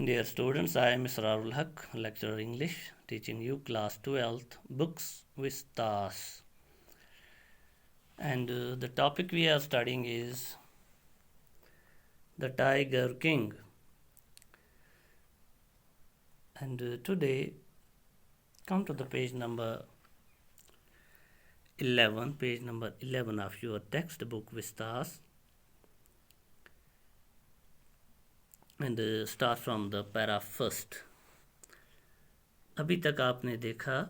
Dear students, I am Mr. Arul Haq, lecturer English, teaching you class 12th books with stars. And the topic we are studying is the Tiger King. And today, come to the page number 11 of your textbook with stars. And start from the para first. अभी तक आपने देखा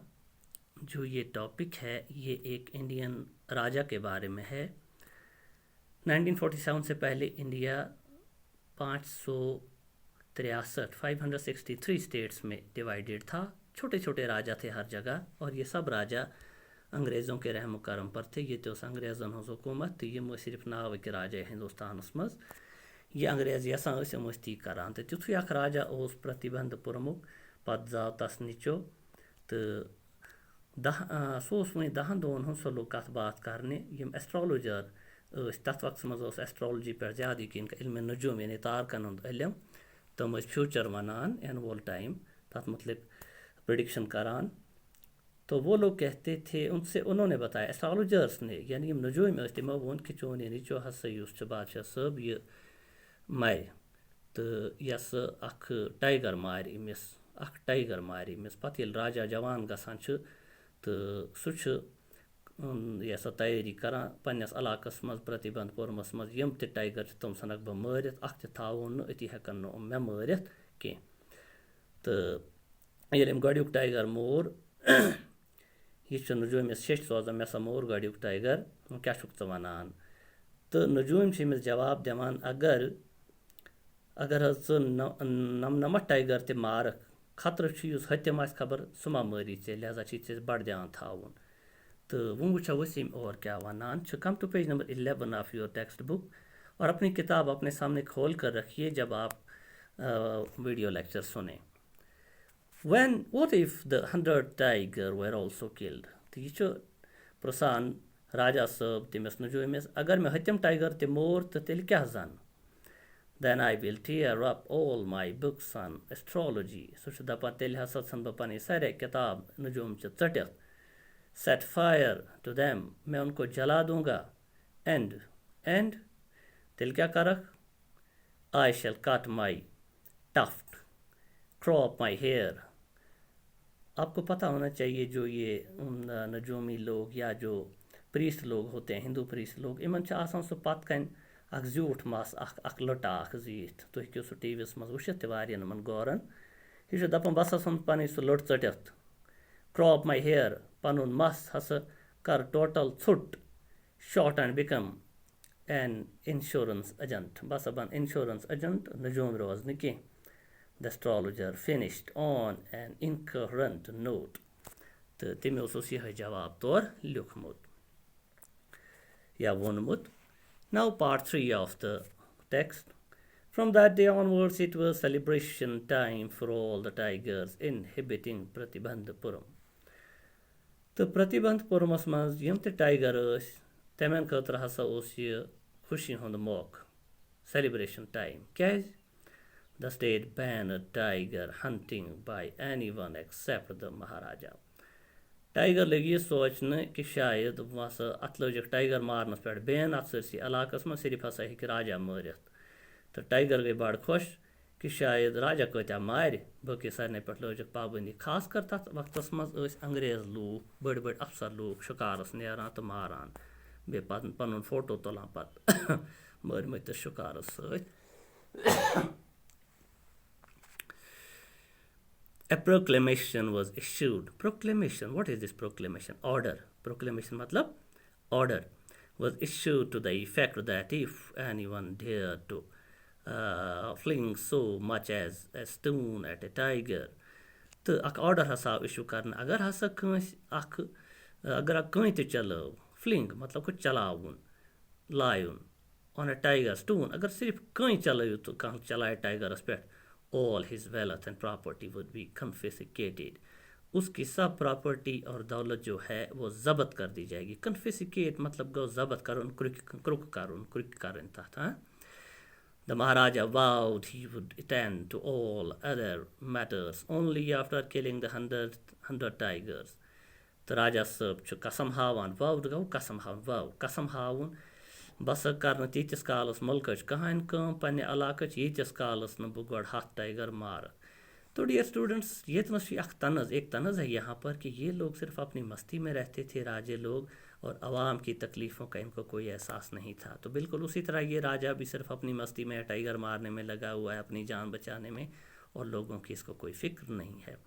जो ये topic है ये एक Indian राजा के बारे में है। 1947 से पहले इंडिया 563 स्टेट्स में डिवाइडेड था। छोटे छोटे राजा थे हर जगह और ये सब राजा अंग्रेज़ों के रहम करम पर थे। ये तो अंग्रेज़न हज हुकूमत ये सिर्फ नाव कि राजा हिंदुस्तान मज ये अंग्रेज़ यसान ती करान तो तुथु अख राजा उस प्रतिबंध पुरमुक पत जाव तस निचो तो सह वह 10 दोन हूँ सलो कत बात करने यम एस्ट्रोलॉजर तथ वक्त मज एस्ट्रोलॉजी पे ज़्यादा यकीन इल्म नजूम यानी तारकन हूँ इलम तम फ्यूचर वनान एन वोल टाइम तथ मतलब प्रिडिक्शन करान। तो वो लोग कहते थे उन्होंने बताया एस्ट्रोलॉजर्स ने यानी यम नजूम तमो वो कि चोन ये निचो हसा बादशाह सब ये मर तो यस अख टाइगर मार अमिस पत ये राजा जवान गसान तो सह यह तैयारी करान पन्नस इलाकस मज प्रतिबंध पुरमस मज यम ते टाइगर तम सनक बह मारित अख ते थावन अति हेकन न मे मारित कह तो ये गड़ुक टाइगर मोर यह नजूमिस शेष सोजान मे सा मोर गड़ुक टाइगर क्या वनान तो नजूम जवाब दिवान अगर नमनमत टाइगर ते मारक खतर हत्यम आ खबर सह मा मारी ऐ लिहाजा बड़ ध्यान थावन। तो वो वुचा वसीम और क्या वनान come to page number 11 of your textbook और अपनी किताब अपने सामने खोल कर रखिए जब आप वीडियो लेक्चर सुने। What if the 100 tiger were also killed? तो यह प्रसान राजा सब तमिस नजूमिस अगर मैं हत्यम टाइगर ते मोर तो तेल क्या जान then I will tear up all my books on astrology सह दपान तेल हसा बह पन सारे किताब नजूम चटित set fire to them मैं उनको जला दूंगा and तेल क्या करक I shall cut my tuft crop my hair। आपको पता होना चाहिए जो ये नजूमी लोग या जो प्रीस्ट लोग होते हैं हिंदू प्रीस्ट लोग इन सह पत कन अख ज्यूठ मस अख लटा अख जीत तुम हेको सह टीवी मज वुचित तन गौरन यह दपान बस पन सह लट चटित क्रॉप माई हेयर पन मस हसा कर टोटल छुट short and become an insurance agent बस बन इंश्योरेंस एजेंट नजूम रोज न कह। The astrologer finished on an incoherent note तो तमो यह जवाब तौर लिखमुत या वोनमुत। Now part 3 of the text. From that day onwards it was celebration time for all the tigers inhabiting Pratibandhapuram। तो प्रतिबंधपुरमस मज यम ते टाइगर तमन खतर हसा यह खुशी हुंद मौक celebration time क्या The state banned tiger hunting by anyone except the Maharaja। Tiger लगी यह सोचने कि शायद वस अत लजक टाइगर मारनस पे बैन अत सरसी इलाकस में सिर्फ हसा हे राजा मारित तो टाइगर गई बड़ खुश कि शायद राजा कत्या मार बाकी सारे पे लजक पाबंदी खास कर तथ वक्त मज अंग्रेज लूख बड़ बड़ अफसर लूख शिकारस नेरान तो मारान बे पन फोटो तुलान पत मरमत शिकारस सत। A proclamation was issued। Proclamation, what is this proclamation? Order। Proclamation matlab order was issued to the effect that if anyone dared to fling so much as a stone at a tiger तो अख order हसा issue करना अगर हसा अगर कहीं तो चलो fling मतलब कुछ चलावन लायुन on a tiger stone अगर सिर्फ कहीं चलो तो कहीं चलाए टाइगरस पे all his wealth and property would be confiscated उसकी सब प्रॉपर्टी और दौलत जो है वो जब्त कर दी जाएगी। confiscate मतलब गो जब्त करो क्रुक करो तथा The Maharaja vowed he would attend to all other matters only after killing the hundred tigers. The Raja صٲب چھُ قسم ہاوان vowed گوٚو قسم ہاوُن قسم ہاوُن بہٕ ہسا کَرٕ نہٕ تیٖتِس کالَس مُلکٕچ کٕہٕنۍ کٲم پنٛنہِ علاقٕچ ییٖتِس کالَس نہٕ بہٕ گۄڈٕ 100 टाइगर मार। तो डियर स्टूडेंट्स ये तो एक तनज़ है यहाँ पर कि ये लोग सिर्फ अपनी मस्ती में रहते थे राजे लोग और आवाम की तकलीफ़ों का इनको कोई एहसास नहीं था। तो बिल्कुल उसी तरह ये राजा भी सिर्फ अपनी मस्ती में टाइगर मारने में लगा हुआ है, अपनी जान बचाने में, और लोगों की इसको कोई फ़िक्र नहीं है।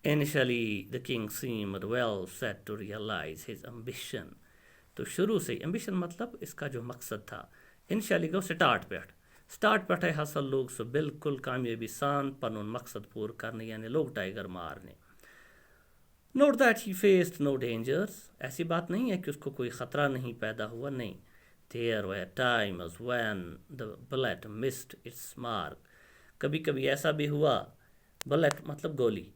Initially the king seemed well set to realize his ambition। तो शुरू से एम्बिशन मतलब इसका जो मकसद था, इनिशियली गो स्टार्ट पे हसा लोग सो बिल्कुल कामयाबी सान पनुन मकसद पूर करने यानी लोग टाइगर मारने। Note that he faced no dangers, ऐसी बात नहीं है कि उसको कोई ख़तरा नहीं पैदा हुआ, नहीं। There were times when the bullet missed its mark, कभी कभी ऐसा भी हुआ, बुलेट मतलब गोली,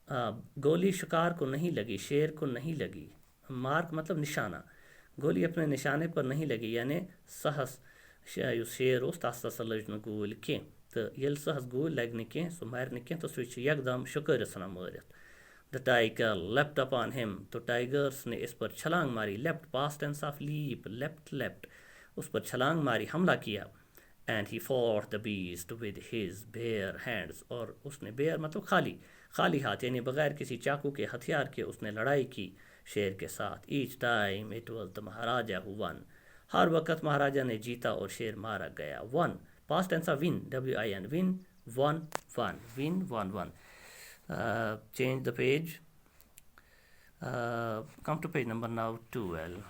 गोली शिकार को नहीं लगी, शेर को नहीं लगी, मार्क मतलब निशाना, गोली अपने निशाने पर नहीं लगी, यानी सहस शेर तस लज न गूल कह, तो ये सहस गूल लग कह सह मर न कह, तो सह एकदम शुक्र सन मारित। The tiger leapt upon him, तो टाइगर्स ने इस पर छलांग मारी, leapt past tense of leap, leapt उस पर छलांग मारी, हमला किया। And he fought the beast with his bare hands, और उसने बेयर मतलब खाली हाथ यानी बगैर किसी चाकू के हथियार के उसने लड़ाई की शेर के साथ। Each time it was the maharaja who won, हर वक्त महाराजा ने जीता और शेर मारा गया। Won past tense of win, WIN, win won. Change the page, come to page number now 12,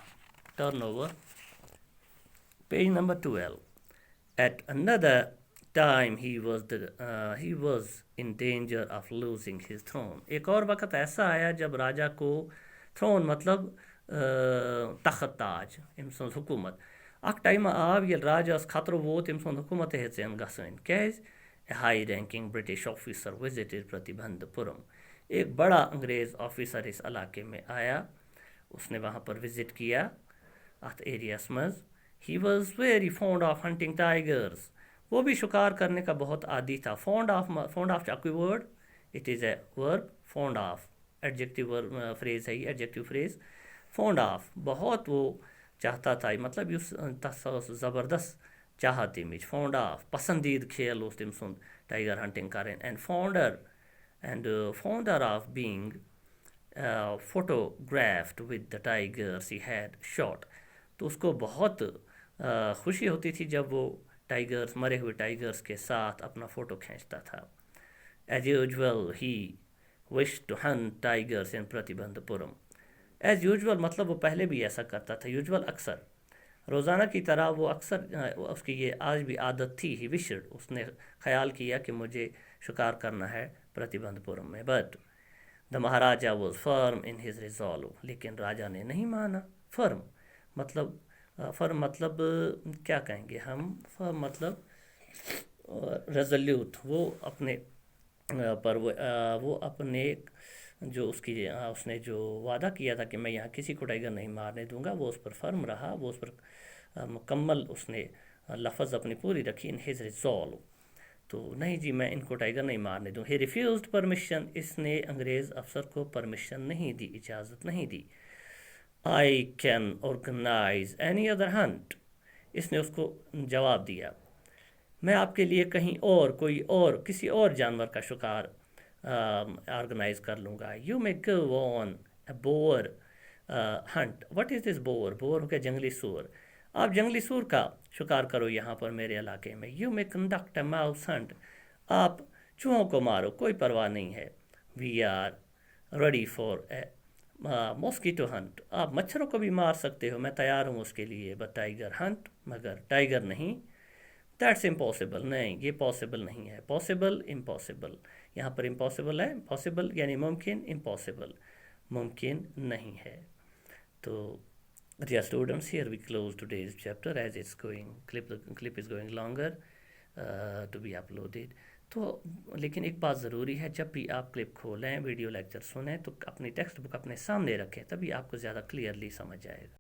turn over page number 12. At another time he was in danger of losing his throne, एक और वक्त ऐसा आया जब राजा को throne मतलब तखत ताज अम सज हुकूमत, अख टाइम आव ये राजस खतरो वोत अम सज हुकूमत हेन गसन कैज। A high ranking British officer visited Pratibandapuram, एक बड़ा अंग्रेज़ ऑफिसर इस इलाके में आया, उसने वहाँ पर विज़िट किया अत एरियास मज। He was very fond of hunting tigers, वो भी शिकार करने का बहुत आदी था। फॉन्ड ऑफ कोई word, it is a verb, fond of adjective phrase है, एडजेक्टिव फ्रेज। फॉन्ड ऑफ बहुत वो चाहता था, मतलब युस ज़बरदस्त चाहत तमिच, फॉन्ड ऑफ पसंदीद खेल उस तम सुन टाइगर हंटिंग करें। And founder of being photographed with the tigers he had shot, तो उसको बहुत खुशी होती थी जब वो टाइगर्स, मरे हुए टाइगर्स के साथ अपना फ़ोटो खींचता था। As usual he wish to hunt tigers in प्रतिबंधपुरम, एज यूजुअल मतलब वो पहले भी ऐसा करता था, यूजुअल अक्सर, रोज़ाना की तरह वो अक्सर, उसकी ये आज भी आदत थी। ही विशड, उसने ख्याल किया कि मुझे शिकार करना है प्रतिबंधपुरम में। But the Maharaja was firm in his resolve, लेकिन राजा ने नहीं माना। फर्म मतलब क्या कहेंगे हम, फर्म मतलब रेजोल्यूट, वो अपने पर वो अपने जो उसने जो वादा किया था कि मैं यहाँ किसी को टाइगर नहीं मारने दूंगा, वो उस पर फर्म रहा, वो उस पर मुकम्मल उसने लफ्ज़ अपनी पूरी रखी। इन हिज रिजॉल्व, तो नहीं जी मैं इनको टाइगर नहीं मारने दूँ। ही रिफ्यूज्ड परमिशन, इसने अंग्रेज़ अफसर को परमिशन नहीं दी, इजाज़त नहीं दी। I can organise any other hunt, इसने उसको जवाब दिया मैं आपके लिए कहीं और किसी और जानवर का शिकार ऑर्गेनाइज कर लूँगा। You may go on a boar hunt, what is this boar, bore हो गया जंगली सूअर, आप जंगली सूअर का शिकार करो यहाँ पर मेरे इलाके में। You may conduct a mouse hunt, आप चूहों को मारो, कोई परवाह नहीं है। We are ready for a mosquito hunt, आप मच्छरों को भी मार सकते हो, मैं तैयार हूँ उसके लिए। बट टाइगर हंट, मगर टाइगर नहीं। दैट्स इम्पॉसिबल, नहीं ये पॉसिबल नहीं है। पॉसिबल, इम्पॉसिबल, यहाँ पर इम्पॉसिबल है, पॉसिबल यानी मुमकिन, इम्पॉसिबल मुमकिन नहीं है। तो dear students, here we close today's chapter as it's going, clip is going longer to be uploaded। तो लेकिन एक बात ज़रूरी है, जब भी आप क्लिप खोलें, वीडियो लेक्चर सुनें, तो अपनी टेक्स्ट बुक अपने सामने रखें, तभी आपको ज़्यादा क्लियरली समझ आएगा।